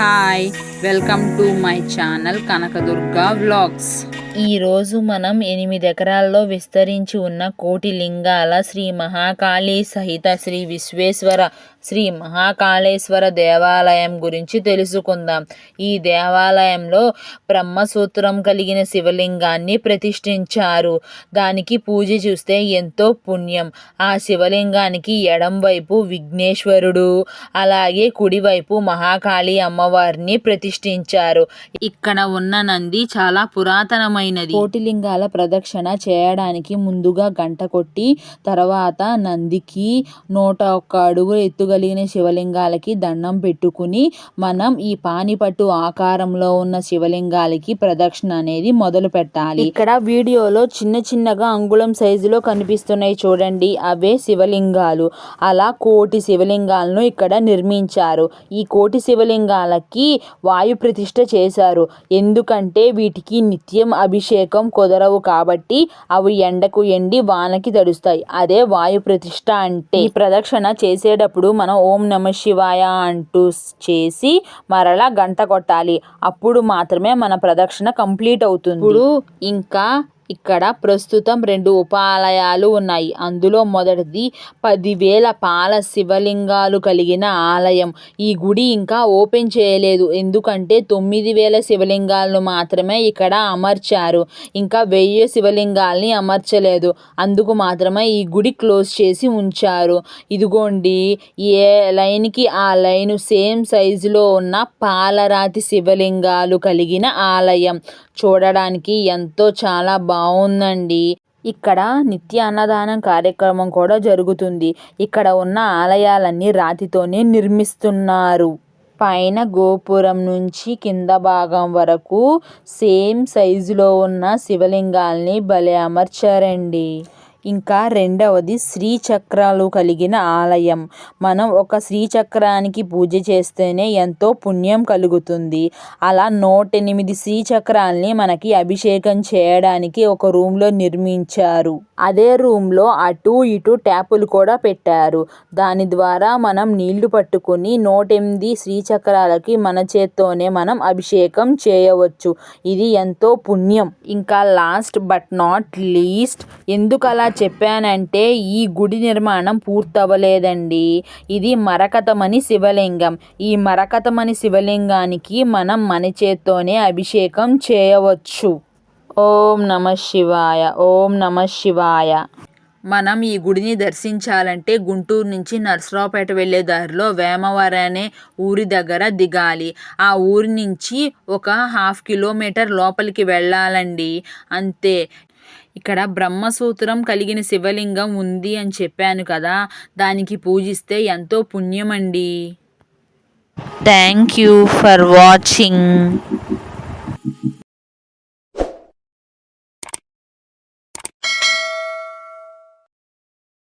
Hi, welcome to my channel Kanakadurga vlogs. ఈరోజు మనం 8 ఎకరాల్లో విస్తరించి ఉన్న కోటి లింగాల శ్రీ మహాకాళీ సహిత శ్రీ విశ్వేశ్వర శ్రీ మహాకాళేశ్వర దేవాలయం గురించి తెలుసుకుందాం. ఈ దేవాలయంలో బ్రహ్మసూత్రం కలిగిన శివలింగాన్ని ప్రతిష్ఠించారు. దానికి పూజ చూస్తే ఎంతో పుణ్యం. ఆ శివలింగానికి ఎడం వైపు విఘ్నేశ్వరుడు, అలాగే కుడివైపు మహాకాళి అమ్మవారిని ప్రతిష్ఠించారు. ఇక్కడ ఉన్న నంది చాలా పురాతనమైనది. కోటిలింగాల ప్రదక్షిణ చేయడానికి ముందుగా గంట కొట్టి తర్వాత నందికి 101 అడుగులు ఎత్తుగలిగిన శివలింగాలకి దండం పెట్టుకుని మనం ఈ పానిపట్టు ఆకారంలో ఉన్న శివలింగాలకి ప్రదక్షిణ అనేది మొదలు పెట్టాలి. ఇక్కడ వీడియోలో చిన్నగా అంగుళం సైజులో కనిపిస్తున్నాయి చూడండి, అవే శివలింగాలు. అలా కోటి శివలింగాలను ఇక్కడ నిర్మించారు. ఈ కోటి శివలింగాలకి వాయు ప్రతిష్ఠ చేశారు. ఎందుకంటే వీటికి నిత్యం అభిషేకం కుదరవు కాబట్టి అవి ఎండకు ఎండి వానకి తడుస్తాయి. అదే వాయు ప్రతిష్ఠ అంటే. ఈ ప్రదక్షిణ చేసేటప్పుడు మనం ఓం నమ శివాయ అంటూ చేసి మరలా గంట కొట్టాలి. అప్పుడు మాత్రమే మన ప్రదక్షిణ కంప్లీట్ అవుతుంది. ఇప్పుడు ఇంకా ఇక్కడ ప్రస్తుతం 2 ఉపాలయాలు ఉన్నాయి. అందులో మొదటిది 10,000 పాల శివలింగాలు కలిగిన ఆలయం. ఈ గుడి ఇంకా ఓపెన్ చేయలేదు, ఎందుకంటే 9,000 శివలింగాలను మాత్రమే ఇక్కడ అమర్చారు. ఇంకా 1000 శివలింగాల్ని అమర్చలేదు. అందుకు మాత్రమే ఈ గుడి క్లోజ్ చేసి ఉంచారు. ఇదిగోండి, ఏ లైన్కి ఆ లైను సేమ్ సైజులో ఉన్న పాలరాతి శివలింగాలు కలిగిన ఆలయం. చూడడానికి ఎంతో చాలా బాగుందండి. ఇక్కడ నిత్య అన్నదానం కార్యక్రమం కూడా జరుగుతుంది. ఇక్కడ ఉన్న ఆలయాలన్నీ రాతితోనే నిర్మిస్తున్నారు. పైన గోపురం నుంచి కింద భాగం వరకు సేమ్ సైజులో ఉన్న శివలింగాల్ని భలే అమర్చారండి. ఇంకా రెండవది శ్రీచక్రాలు కలిగిన ఆలయం. మనం ఒక శ్రీచక్రానికి పూజ చేస్తేనే ఎంతో పుణ్యం కలుగుతుంది. అలా 108 శ్రీచక్రాల్ని మనకి అభిషేకం చేయడానికి ఒక రూమ్లో నిర్మించారు. అదే రూమ్లో అటు ఇటు ట్యాపులు కూడా పెట్టారు. దాని ద్వారా మనం నీళ్లు పట్టుకుని 108 శ్రీచక్రాలకి మన చేత్తోనే మనం అభిషేకం చేయవచ్చు. ఇది ఎంతో పుణ్యం. ఇంకా లాస్ట్ బట్ నాట్ లీస్ట్, ఎందుకు అలా చెప్పానంటే ఈ గుడి నిర్మాణం పూర్తవలేదండి. ఇది మరకతమణి శివలింగం. ఈ మరకతమణి శివలింగానికి మనం మన చేత్తోనే అభిషేకం చేయవచ్చు. ఓం నమ శివాయ, ఓం నమ శివాయ. మనం ఈ గుడిని దర్శించాలంటే గుంటూరు నుంచి నర్సరావుపేట వెళ్ళే దారిలో వేమవరం అనే ఊరి దగ్గర దిగాలి. ఆ ఊరి నుంచి ఒక 1/2 కిలోమీటర్ లోపలికి వెళ్ళాలండి, అంతే. ఇక్కడ బ్రహ్మసూత్రం కలిగిన శివలింగం ఉంది అని చెప్పాను కదా, దానికి పూజిస్తే ఎంతో పుణ్యమండి. Thank you for watching.